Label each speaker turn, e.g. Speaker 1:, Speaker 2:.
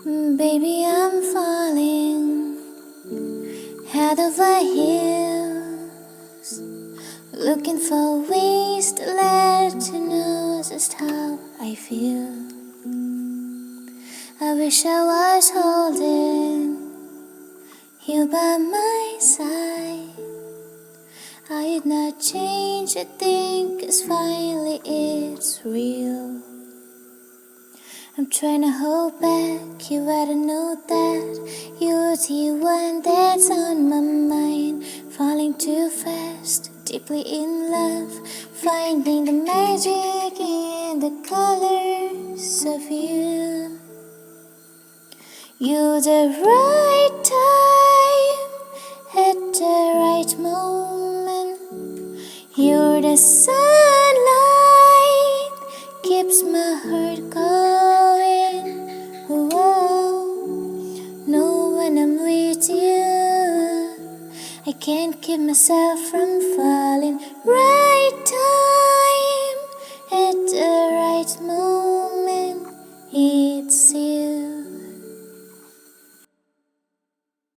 Speaker 1: Baby, I'm falling head over heels, looking for ways to let you know just how I feel. I wish I was holding you by my side. I'd not change a thing, 'cause finally it's real. I'm trying to hold back, you gotta know that you're the one that's on my mind. Falling too fast, deeply in love, finding the magic in the colors of you. You're the right time at the right moment. You're the sunlight, keeps my heart going. Whoa. No, when I'm with you, I can't keep myself from falling right.